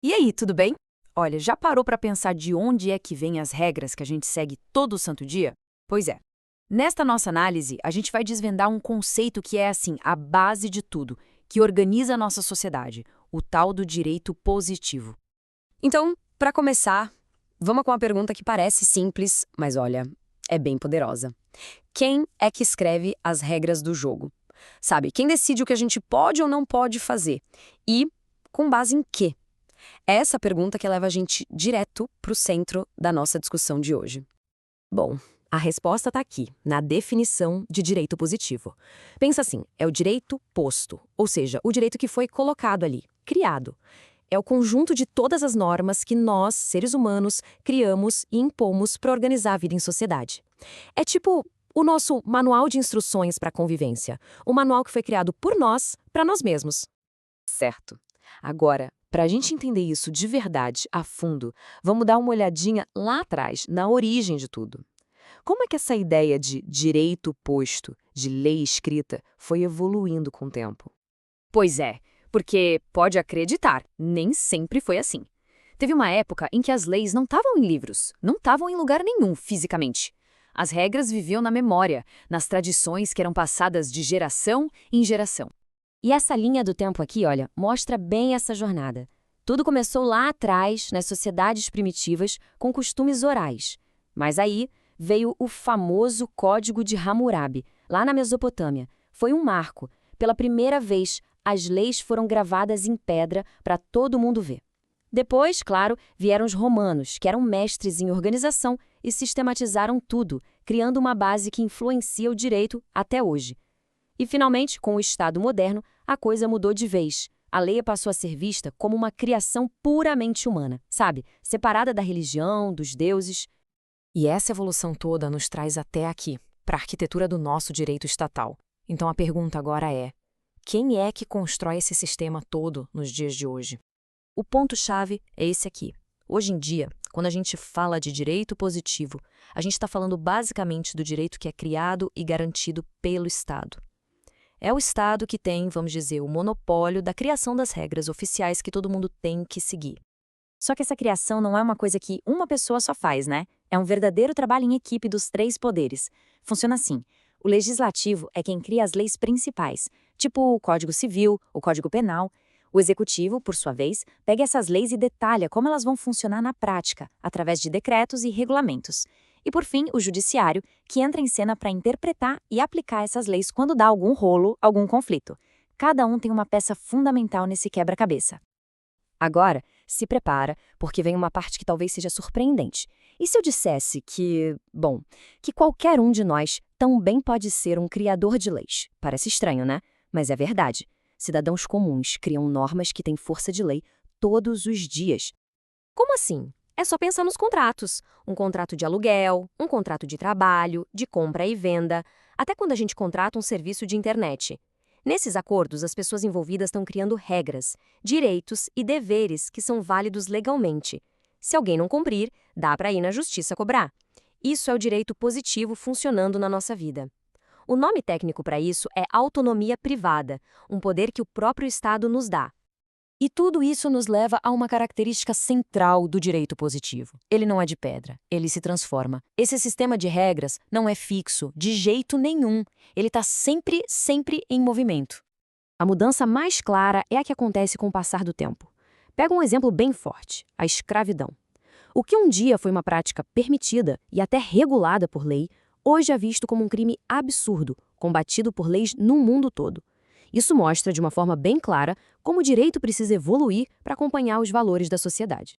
E aí, tudo bem? Olha, já parou para pensar de onde é que vêm as regras que a gente segue todo santo dia? Pois é. Nesta nossa análise, a gente vai desvendar um conceito que é, assim, a base de tudo, que organiza a nossa sociedade, o tal do direito positivo. Então, para começar, vamos com uma pergunta que parece simples, mas olha, é bem poderosa. Quem é que escreve as regras do jogo? Sabe, quem decide o que a gente pode ou não pode fazer? E com base em quê? É essa pergunta que leva a gente direto para o centro da nossa discussão de hoje. Bom, a resposta está aqui, na definição de direito positivo. Pensa assim, é o direito posto, ou seja, o direito que foi colocado ali, criado. É o conjunto de todas as normas que nós, seres humanos, criamos e impomos para organizar a vida em sociedade. É tipo o nosso manual de instruções para a convivência, o manual que foi criado por nós, para nós mesmos. Certo. Agora, para a gente entender isso de verdade, a fundo, vamos dar uma olhadinha lá atrás, na origem de tudo. Como é que essa ideia de direito posto, de lei escrita, foi evoluindo com o tempo? Pois é, porque, pode acreditar, nem sempre foi assim. Teve uma época em que as leis não estavam em livros, não estavam em lugar nenhum fisicamente. As regras viviam na memória, nas tradições que eram passadas de geração em geração. E essa linha do tempo aqui, olha, mostra bem essa jornada. Tudo começou lá atrás, nas sociedades primitivas, com costumes orais. Mas aí veio o famoso Código de Hammurabi, lá na Mesopotâmia. Foi um marco. Pela primeira vez, as leis foram gravadas em pedra para todo mundo ver. Depois, claro, vieram os romanos, que eram mestres em organização e sistematizaram tudo, criando uma base que influencia o direito até hoje. E, finalmente, com o Estado moderno, a coisa mudou de vez. A lei passou a ser vista como uma criação puramente humana, sabe? Separada da religião, dos deuses. E essa evolução toda nos traz até aqui, para a arquitetura do nosso direito estatal. Então a pergunta agora é: quem é que constrói esse sistema todo nos dias de hoje? O ponto-chave é esse aqui. Hoje em dia, quando a gente fala de direito positivo, a gente está falando basicamente do direito que é criado e garantido pelo Estado. É o Estado que tem, vamos dizer, o monopólio da criação das regras oficiais que todo mundo tem que seguir. Só que essa criação não é uma coisa que uma pessoa só faz, né? É um verdadeiro trabalho em equipe dos três poderes. Funciona assim: o legislativo é quem cria as leis principais, tipo o Código Civil, o Código Penal. O executivo, por sua vez, pega essas leis e detalha como elas vão funcionar na prática, através de decretos e regulamentos. E, por fim, o judiciário, que entra em cena para interpretar e aplicar essas leis quando dá algum rolo, algum conflito. Cada um tem uma peça fundamental nesse quebra-cabeça. Agora, se prepara, porque vem uma parte que talvez seja surpreendente. E se eu dissesse que, bom, que qualquer um de nós também pode ser um criador de leis? Parece estranho, né? Mas é verdade. Cidadãos comuns criam normas que têm força de lei todos os dias. Como assim? É só pensar nos contratos. Um contrato de aluguel, um contrato de trabalho, de compra e venda, até quando a gente contrata um serviço de internet. Nesses acordos, as pessoas envolvidas estão criando regras, direitos e deveres que são válidos legalmente. Se alguém não cumprir, dá para ir na justiça cobrar. Isso é o direito positivo funcionando na nossa vida. O nome técnico para isso é autonomia privada, um poder que o próprio Estado nos dá. E tudo isso nos leva a uma característica central do direito positivo. Ele não é de pedra, ele se transforma. Esse sistema de regras não é fixo, de jeito nenhum. Ele está sempre, sempre em movimento. A mudança mais clara é a que acontece com o passar do tempo. Pega um exemplo bem forte: a escravidão. O que um dia foi uma prática permitida e até regulada por lei, hoje é visto como um crime absurdo, combatido por leis no mundo todo. Isso mostra, de uma forma bem clara, como o direito precisa evoluir para acompanhar os valores da sociedade.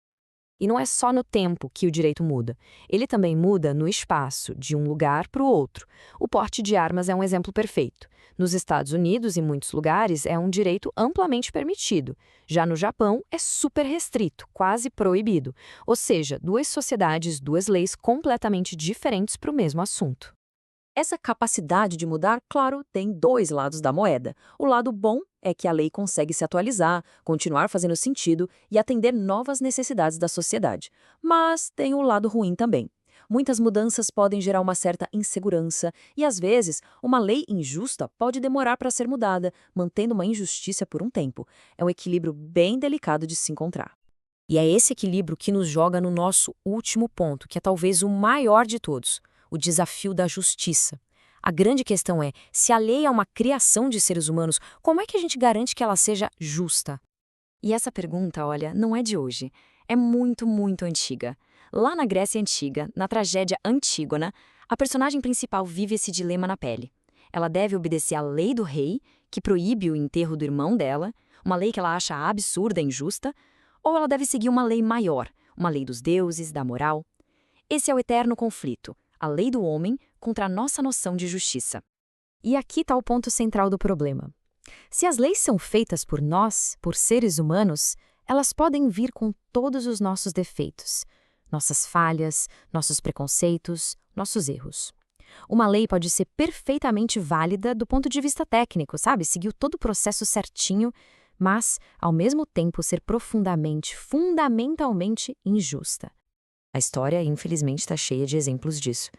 E não é só no tempo que o direito muda. Ele também muda no espaço, de um lugar para o outro. O porte de armas é um exemplo perfeito. Nos Estados Unidos e muitos lugares é um direito amplamente permitido. Já no Japão é super restrito, quase proibido. Ou seja, duas sociedades, duas leis completamente diferentes para o mesmo assunto. Essa capacidade de mudar, claro, tem dois lados da moeda. O lado bom é que a lei consegue se atualizar, continuar fazendo sentido e atender novas necessidades da sociedade. Mas tem o lado ruim também. Muitas mudanças podem gerar uma certa insegurança e, às vezes, uma lei injusta pode demorar para ser mudada, mantendo uma injustiça por um tempo. É um equilíbrio bem delicado de se encontrar. E é esse equilíbrio que nos joga no nosso último ponto, que é talvez o maior de todos, o desafio da justiça. A grande questão é, se a lei é uma criação de seres humanos, como é que a gente garante que ela seja justa? E essa pergunta, olha, não é de hoje. É muito, muito antiga. Lá na Grécia Antiga, na tragédia Antígona, a personagem principal vive esse dilema na pele. Ela deve obedecer à lei do rei, que proíbe o enterro do irmão dela, uma lei que ela acha absurda e injusta, ou ela deve seguir uma lei maior, uma lei dos deuses, da moral. Esse é o eterno conflito, a lei do homem contra a nossa noção de justiça. E aqui está o ponto central do problema. Se as leis são feitas por nós, por seres humanos, elas podem vir com todos os nossos defeitos, nossas falhas, nossos preconceitos, nossos erros. Uma lei pode ser perfeitamente válida do ponto de vista técnico, sabe? Seguiu todo o processo certinho, mas, ao mesmo tempo, ser profundamente, fundamentalmente injusta. A história, infelizmente, está cheia de exemplos disso.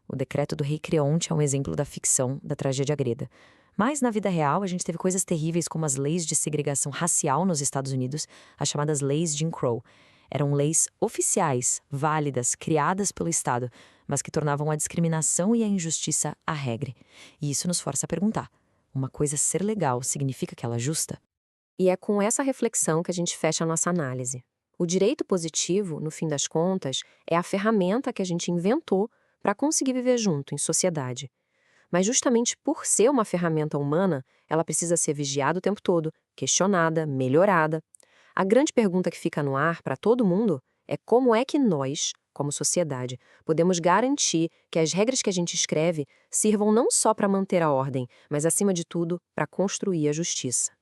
O decreto do rei Creonte é um exemplo da ficção, da tragédia grega. Mas, na vida real, a gente teve coisas terríveis como as leis de segregação racial nos Estados Unidos, as chamadas leis Jim Crow. Eram leis oficiais, válidas, criadas pelo Estado, mas que tornavam a discriminação e a injustiça a regra. E isso nos força a perguntar: uma coisa ser legal significa que ela é justa? E é com essa reflexão que a gente fecha a nossa análise. O direito positivo, no fim das contas, é a ferramenta que a gente inventou para conseguir viver junto, em sociedade. Mas justamente por ser uma ferramenta humana, ela precisa ser vigiada o tempo todo, questionada, melhorada. A grande pergunta que fica no ar para todo mundo é como é que nós, como sociedade, podemos garantir que as regras que a gente escreve sirvam não só para manter a ordem, mas, acima de tudo, para construir a justiça.